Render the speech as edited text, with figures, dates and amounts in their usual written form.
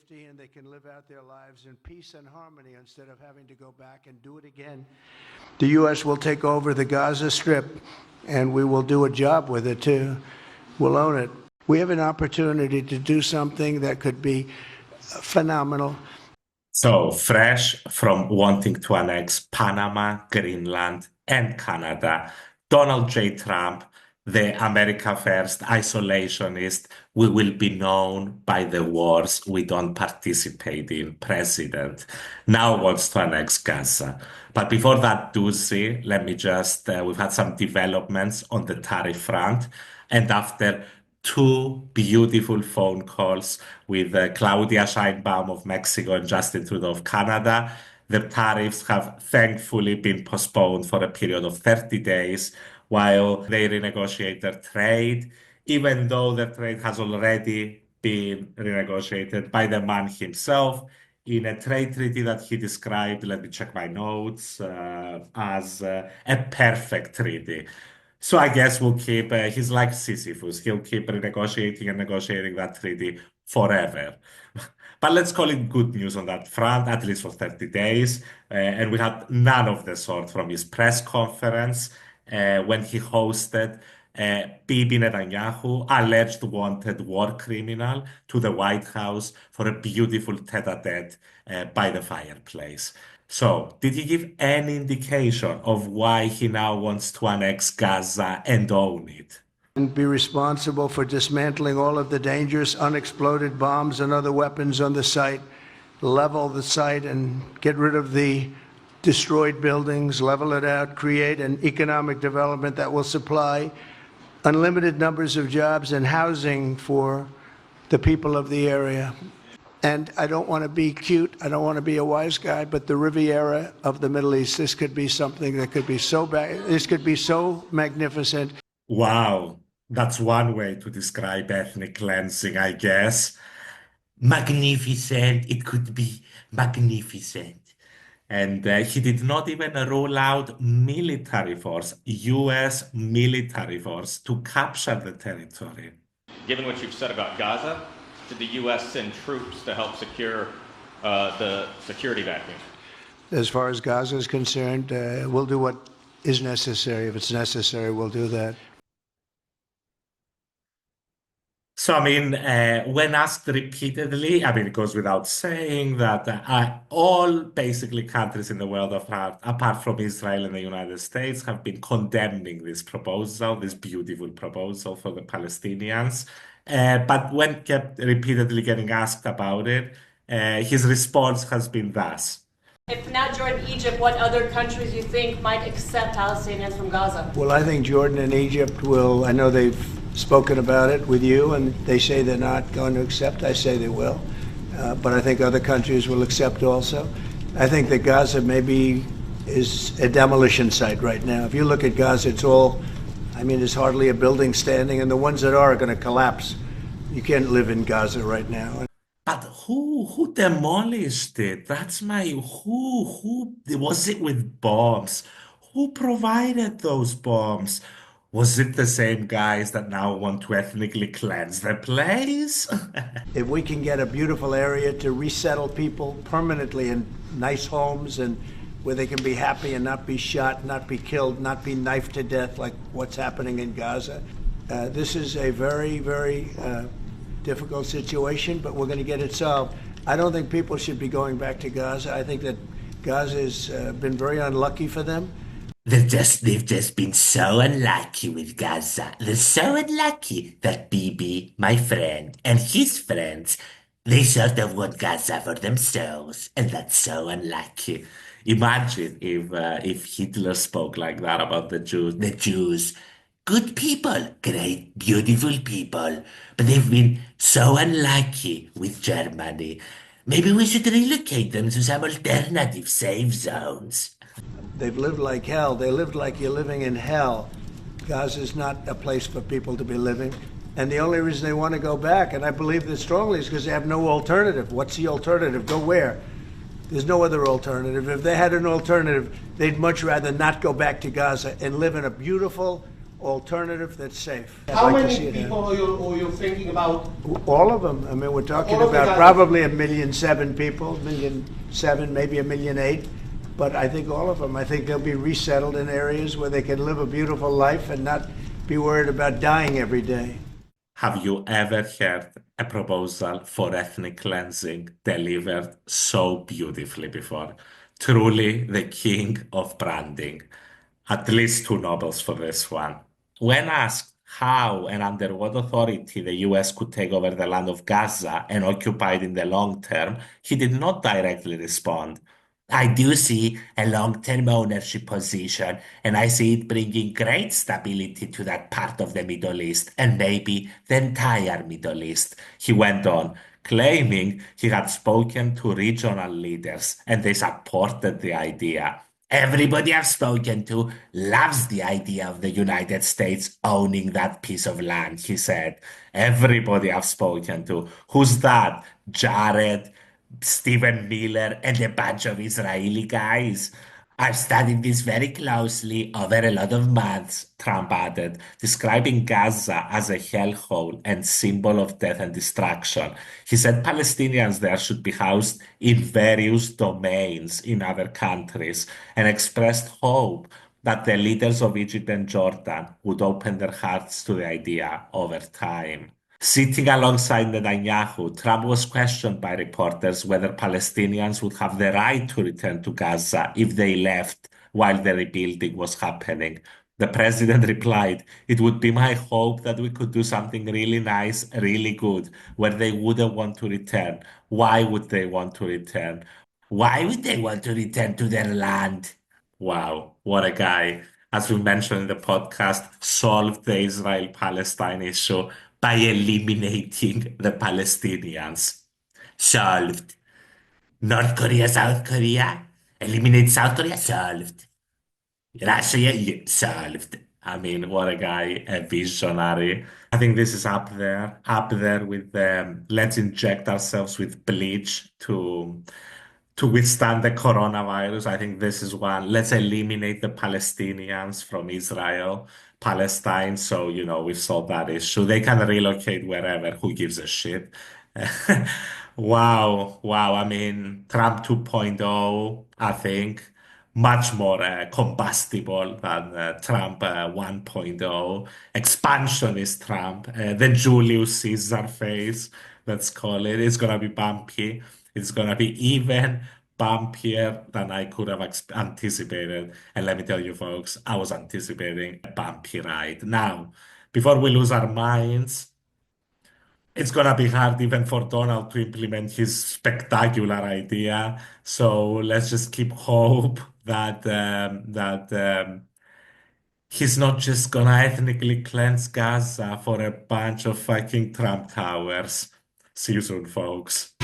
safety and they can live out their lives in peace and harmony instead of having to go back and do it again. The U.S. will take over the Gaza Strip, and we will do a job with it, too. We'll own it. We have an opportunity to do something that could be phenomenal. So, fresh from wanting to annex Panama, Greenland, and Canada, Donald J. Trump, the America First isolationist, we will be known by the wars we don't participate in, president, now wants to annex Gaza. But before that doozy, let me just, we've had some developments on the tariff front, and after two beautiful phone calls with Claudia Sheinbaum of Mexico and Justin Trudeau of Canada, the tariffs have thankfully been postponed for a period of 30 days while they renegotiate their trade, even though the trade has already been renegotiated by the man himself in a trade treaty that he described, let me check my notes, as a perfect treaty. So I guess we'll keep, he's like Sisyphus, he'll keep renegotiating and negotiating that treaty forever. But let's call it good news on that front, at least for 30 days. And we had none of the sort from his press conference when he hosted Bibi Netanyahu, alleged wanted war criminal, to the White House for a beautiful tête-à-tête by the fireplace. So, did he give any indication of why he now wants to annex Gaza and own it? And be responsible for dismantling all of the dangerous unexploded bombs and other weapons on the site, level the site and get rid of the destroyed buildings, level it out, create an economic development that will supply unlimited numbers of jobs and housing for the people of the area. And I don't want to be cute, I don't want to be a wise guy, but the Riviera of the Middle East, this could be something that could be so bad, this could be so magnificent. Wow, that's one way to describe ethnic cleansing, I guess. Magnificent, it could be magnificent. And he did not even rule out military force, US military force, to capture the territory. Given what you've said about Gaza, did the U.S. send troops to help secure the security vacuum? As far as Gaza is concerned, we'll do what is necessary. If it's necessary, we'll do that. So, I mean, when asked repeatedly, I mean, it goes without saying that all basically countries in the world, apart from Israel and the United States, have been condemning this proposal, this beautiful proposal for the Palestinians. But when kept repeatedly getting asked about it, his response has been thus. If not Jordan, Egypt, what other countries you think might accept Palestinians from Gaza? Well, I think Jordan and Egypt will, I know they've spoken about it with you, and they say they're not going to accept. I say they will. But I think other countries will accept also. I think that Gaza maybe is a demolition site right now. If you look at Gaza, it's all, I mean, there's hardly a building standing, and the ones that are going to collapse. You can't live in Gaza right now. But who demolished it? That's my, who, was it with bombs? Who provided those bombs? Was it the same guys that now want to ethnically cleanse the place? If we can get a beautiful area to resettle people permanently in nice homes and where they can be happy and not be shot, not be killed, not be knifed to death like what's happening in Gaza. This is a very, very difficult situation, but we're going to get it solved. I don't think people should be going back to Gaza. I think that Gaza has been very unlucky for them. They've just been so unlucky with Gaza. They're so unlucky that Bibi, my friend, and his friends, they sort of want Gaza for themselves, and that's so unlucky. Imagine if Hitler spoke like that about the Jews. The Jews, good people, great, beautiful people, but they've been so unlucky with Germany. Maybe we should relocate them to some alternative safe zones. They've lived like hell. They lived like you're living in hell. Gaza is not a place for people to be living. And the only reason they want to go back, and I believe this strongly, is because they have no alternative. What's the alternative? Go where? There's no other alternative. If they had an alternative, they'd much rather not go back to Gaza and live in a beautiful, alternative that's safe. I'd How like to many see it happen. people are you thinking about? All of them. I mean, we're talking All of the about Gaza- probably 1,000,007 people, 1,000,007, maybe 1,000,008. But I think all of them. I think they'll be resettled in areas where they can live a beautiful life and not be worried about dying every day. Have you ever heard a proposal for ethnic cleansing delivered so beautifully before? Truly the king of branding. At least two Nobels for this one. When asked how and under what authority the US could take over the land of Gaza and occupy it in the long term, he did not directly respond. I do see a long-term ownership position, and I see it bringing great stability to that part of the Middle East and maybe the entire Middle East, he went on, claiming he had spoken to regional leaders and they supported the idea. Everybody I've spoken to loves the idea of the United States owning that piece of land, he said. Everybody I've spoken to. Who's that? Jared, Stephen Miller, and a bunch of Israeli guys. I've studied this very closely over a lot of months, Trump added, describing Gaza as a hellhole and symbol of death and destruction. He said Palestinians there should be housed in various domains in other countries and expressed hope that the leaders of Egypt and Jordan would open their hearts to the idea over time. Sitting alongside Netanyahu, Trump was questioned by reporters whether Palestinians would have the right to return to Gaza if they left while the rebuilding was happening. The president replied, "It would be my hope that we could do something really nice, really good, where they wouldn't want to return. Why would they want to return? Why would they want to return to their land?" Wow, what a guy. As we mentioned in the podcast, solved the Israel-Palestine issue by eliminating the Palestinians. Solved. North Korea, South Korea. Eliminate South Korea. Solved. Russia, yeah, solved. I mean, what a guy, a visionary. I think this is up there with let's inject ourselves with bleach to withstand the coronavirus. I think this is one. Let's eliminate the Palestinians from Israel, Palestine. So, we've solved that issue. They can relocate wherever. Who gives a shit? Wow. Wow. I mean, Trump 2.0, I think, much more combustible than Trump 1.0. Expansionist Trump, the Julius Caesar phase, let's call it. It's going to be bumpy. It's going to be even bumpier than I could have anticipated. And let me tell you, folks, I was anticipating a bumpy ride. Now, before we lose our minds, it's gonna be hard even for Donald to implement his spectacular idea. So let's just keep hope that he's not just gonna ethnically cleanse Gaza for a bunch of fucking Trump towers. See you soon, folks.